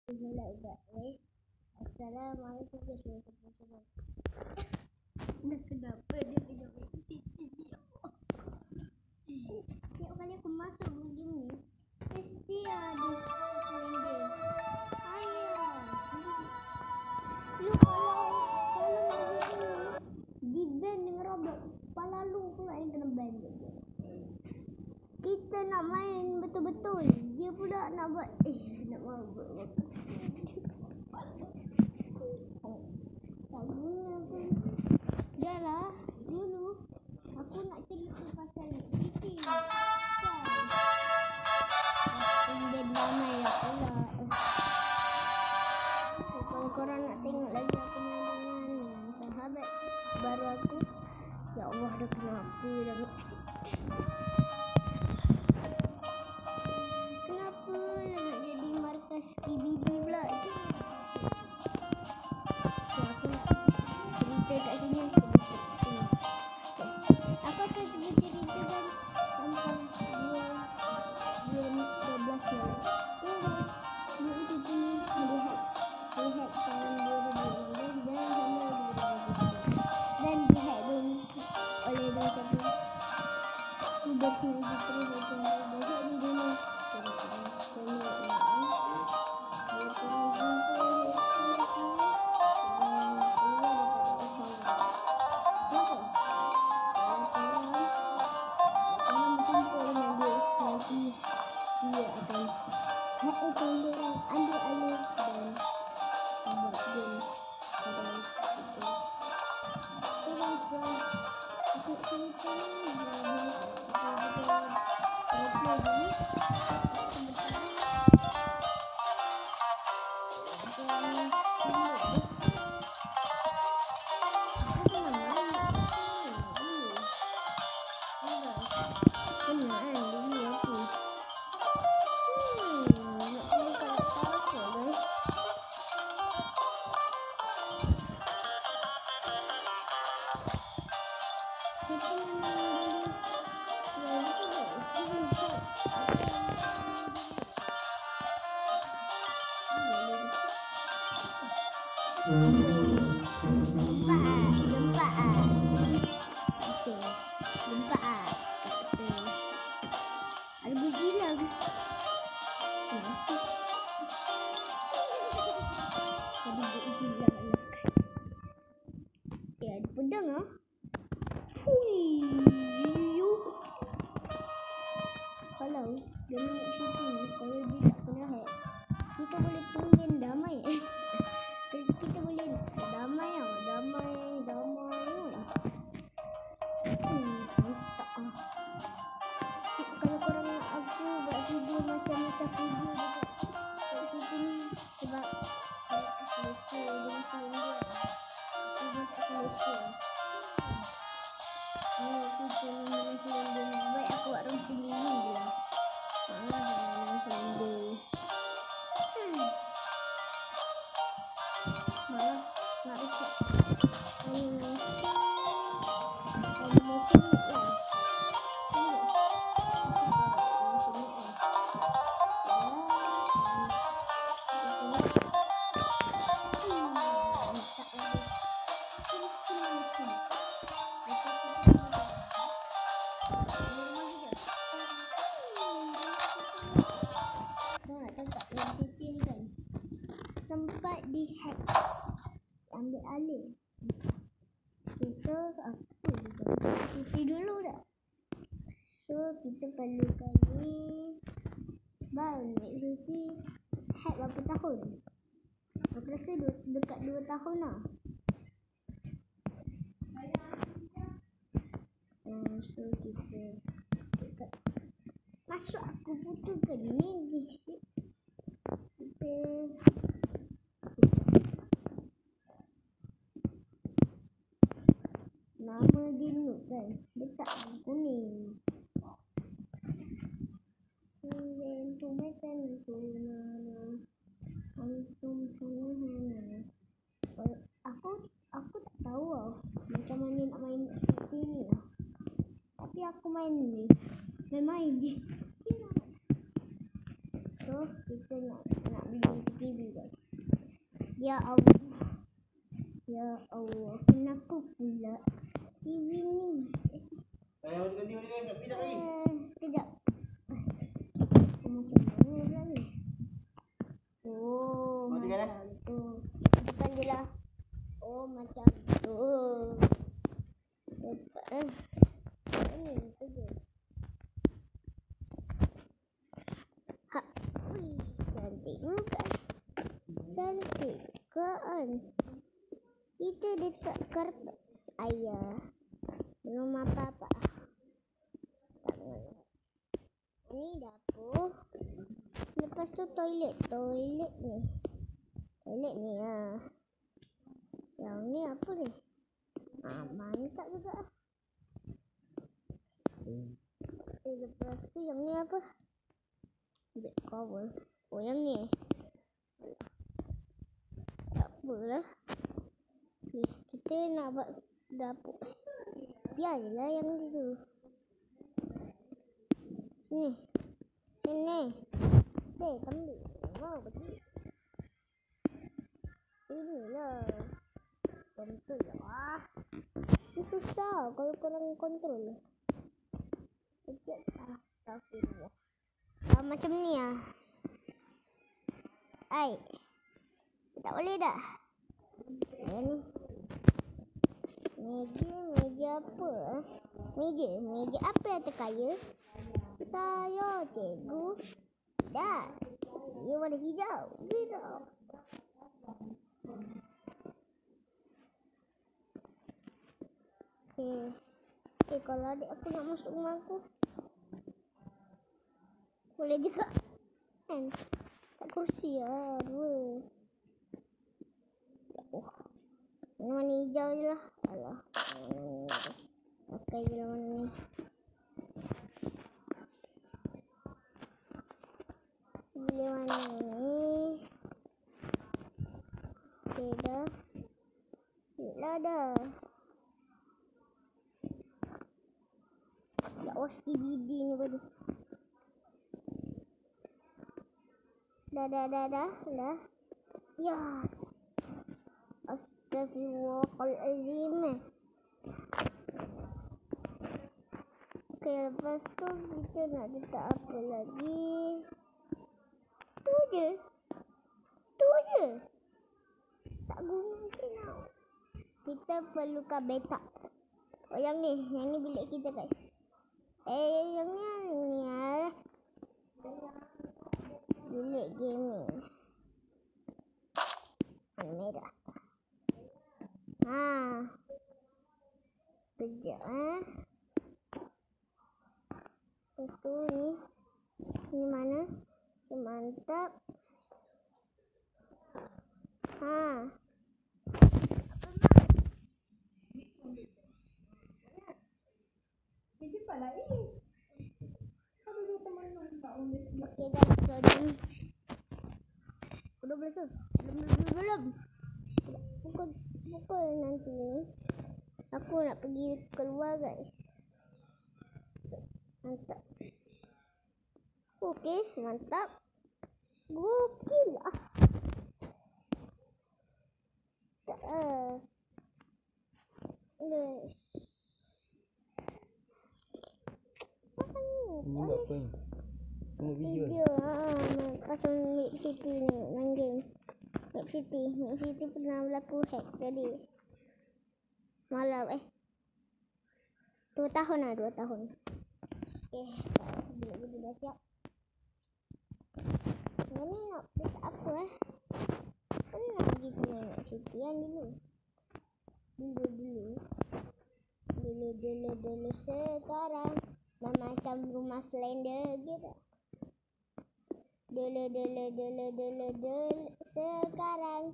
Bismillahirrahmanirrahim. Assalamualaikum warahmatullahi wabarakatuh. Kenapa dia tidak berhenti? Tiap kali aku masuk begini, mesti ada selendang. Ayah, lu kalau di band dengan Robert, kepala lu pula yang kena band. Kita nak main betul-betul, dia pula nak buat nak buat dah lah. Dulu aku nak cerita pasal Titi kan. Dia damai lah pula. Kalau korang nak tengok lagi aku main dengan sahabat baru aku, ya Allah, dah kenapa dah. Kenapa dah nak jadi markas KBD pula? Aku cerita kat sini. Aku akan ceritakan sampai 12 tahun. Ini melihat tahun 2012 dan sampai 2012 dan dihack oleh satu sudah pedang ah. Kalau dia nak shooting, kalau dia tak pernah hack, kita boleh tungguin damai. Kita boleh damai kan. Tak ah. Kalau korang nak aku buat video macam-macam video dekat situ ni, sebab saya dia mesti dia. Aku tak selesa. Aku cuma selendang. Baik aku buat room sini je lah. Selendang. Malah nak reset. Sempat dihack, ambil alih. So aku cuci dulu dah. So kita perlukan ni. Bang, Mek Suci hack berapa tahun? Aku rasa dekat 2 tahun lah. So kita dekat. Masuk aku putuskan ni. Kita nama dia Nuk kan, dia tak kuning. Antum makan sunana, antum sunana. Aku tak tahu lah macam mana nak main seperti ni lah. Tapi aku main ni, main je. So kita nak bikin TV kan. Ya Allah. Ya Allah. Kenapa pula TV ni? Sekejap. Macam mana pula ni? Oh, macam tu. Bukan je lah. Oh, macam tu. Cepat. Ini saja. Ha. Wih, cantik bukan? Cantik kan? Kita dekat karpet. Ayah. Belum apa-apa. Ini dapur. Lepas tu toilet. Toilet ni lah. Yang ni apa ni? Mantap juga. Lepas tu yang ni apa? Bed cover. Oh, yang ni. Tak apalah. Okay, kita nak buat dapur. Biar je lah yang tu. Sini. Kambing. Mau pergi. Inilah. Kontrol lah. Ini susah kalau korang kontrol. Sekejap. Astagfirullah. Macam ni lah. Tak boleh dah. Meja apa? Meja apa yang terkaya? Saya cikgu. Dah. Dia warna hijau. Kalau adik aku nak masuk rumah aku, boleh juga kan? Tak kursi lah. Warna hijau je lah. Alah. Pakai je lah warna ni. Pilih warna ni. Okay dah. Dah. Tak SKBD ni baru. Dah. Ya. Astagfirullahaladzim. Okay, lepas tu kita nak letak apa lagi? Tu je. Tak guna mungkin lah. Kita perlukan bathtub. Oh, yang ni bilik kita guys. Yang ni lah. Bilik gaming. Merah. Sekejap Lepas tu ni mana? Mantap. Okay guys, so jom. Udah belum? Belum. Pukul nanti ni. Aku nak pergi keluar guys. Mantap. Okay, mantap. Gokil lah. Ini buat apa ni? Tengok video pasal Map City ni main game. Map City pernah berlaku hack tadi malam 2 tahun. Okay, bila dah siap. Mana nak letak apa Kan nak pergi tu main Map City kan dulu sekarang dah macam rumah Slender gitu. Dulu sekarang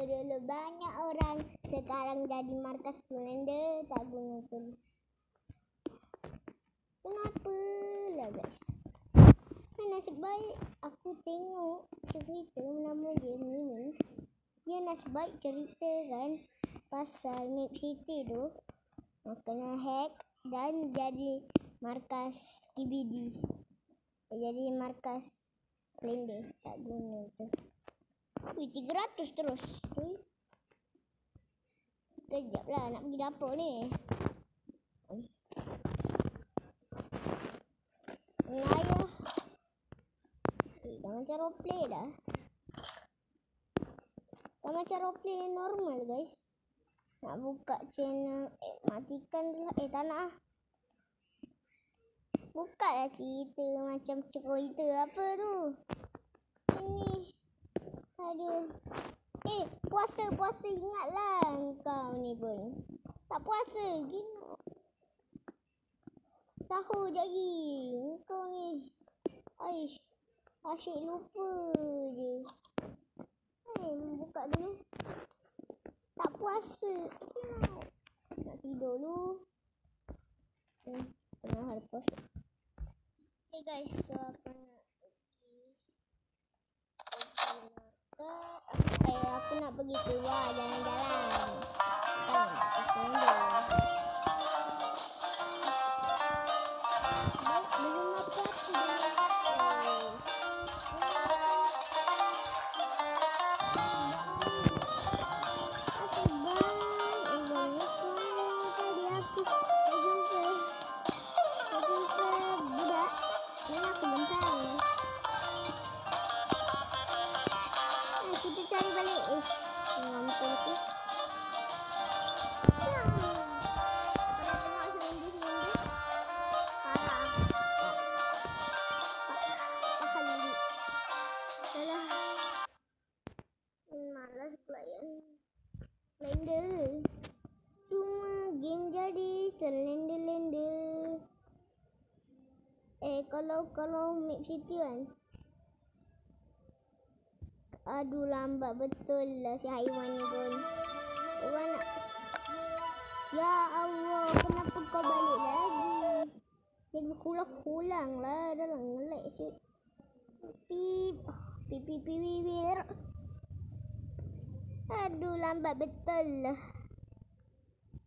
dulu banyak orang, sekarang jadi markas Slender tak guna pun. Kenapa lah guys? Kan nasib baik aku tengok cerita nama dia ni. Dia nasib baik cerita kan pasal Map City tu kena hack dan jadi markas KBD. Jadi markas blender tak guna tu. Ui, 300 terus. Ui. Kejap lah nak pergi dapur ni. Ui. Ayah. Dah macam roleplay dah. Dah macam roleplay normal guys. Nak buka channel. Matikan dulu. Tak nak lah. Buka lah cerita macam cerita apa tu. Ini. Aduh. Puasa ingatlah kau ni pun. Tak puasa. Gini. Sahur je lagi. Kau ni. Aish. Asyik lupa je. Buka dulu. Tak puasa. Nak tidur dulu. Tengah hari puasa. Okay guys, so aku nak aku nak pergi keluar jalan-jalan. Belum Slender. Cuma game jadi selender-lender. Kalau map city kan. Aduh lambat betul lah si haiwan ni pun. Orang nak. Ya Allah, kenapa kau balik lagi? Jadi berulang-ulang lah dalam nge-lag si. Pip. Aduh lambat betul lah.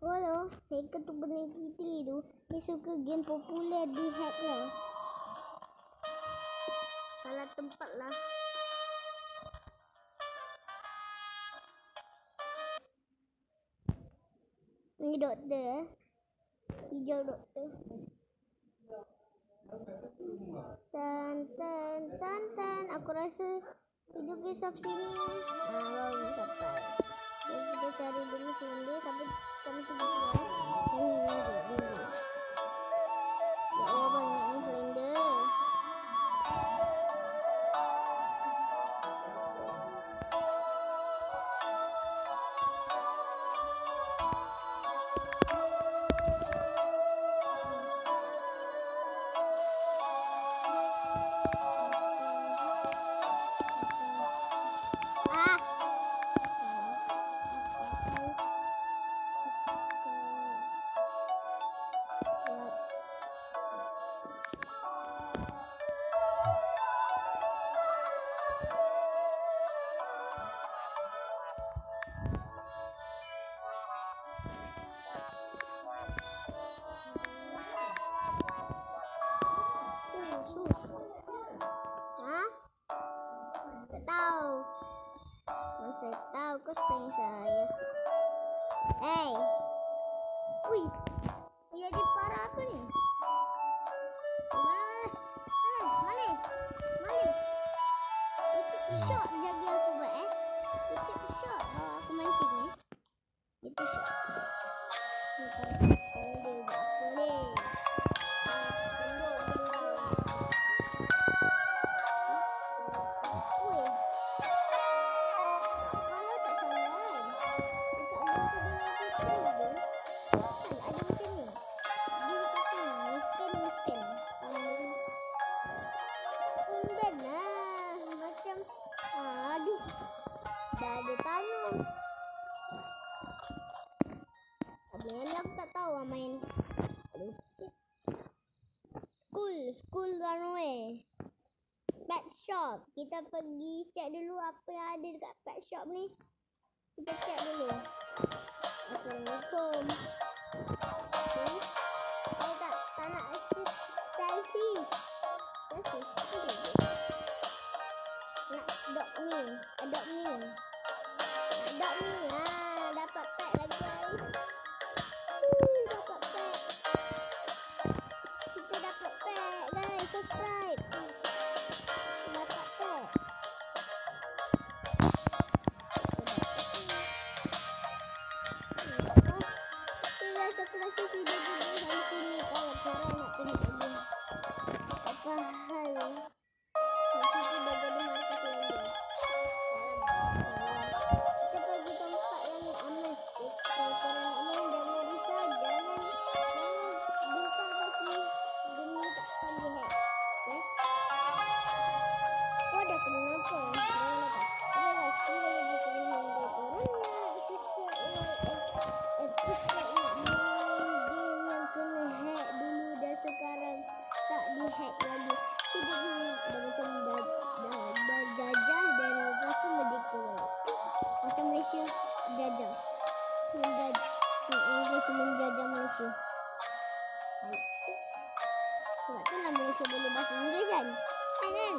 Kalau hacker tu benar Fitri tu, dia suka game popular di hack lah. Salah tempat lah. Ni doktor hijau doktor. Tan. Aku rasa hidup dia sampai sini. Baru sampai. Kita cari dulu sini sampai kami pergi keluar. Ya Allah banyak ni blender. Kau setengah saya. Ui, jadi parah apa ni? Malis. Itu shot jaga aku buat Itu shot. Aku mancing ni. Itu shot. Aku tak tahu main School runway. Pet shop. Kita pergi check dulu apa yang ada dekat pet shop ni. Kita check dulu. Assalamualaikum. Tak nak selfie. Adopt me. Dapat pack lagi guys. Dapat pack. Kita dapat pack guys. Subscribe. Dapat pack. Okay guys, aku rasa video sampai sini. Kalau korang nak tengok lagi apa hal kita dah jadi markas lagi. Kita pergi tempat yang aman. Kalau korang nak main, jangan risau, jangan bentang kaki. Geni takkan dihack. Okay? Kau dah kenapa? Jangan lupa. Okay guys, kita lagi kena handle korang nak subscribe nak main game yang kena hack dulu dan sekarang tak dihack lagi. Kita dah macam dah jajah dan lepas tu merdeka. Macam Malaysia jajah. Menjajah Malaysia. Sebab tu lah Malaysia boleh bahasa Inggeris kan? Kan?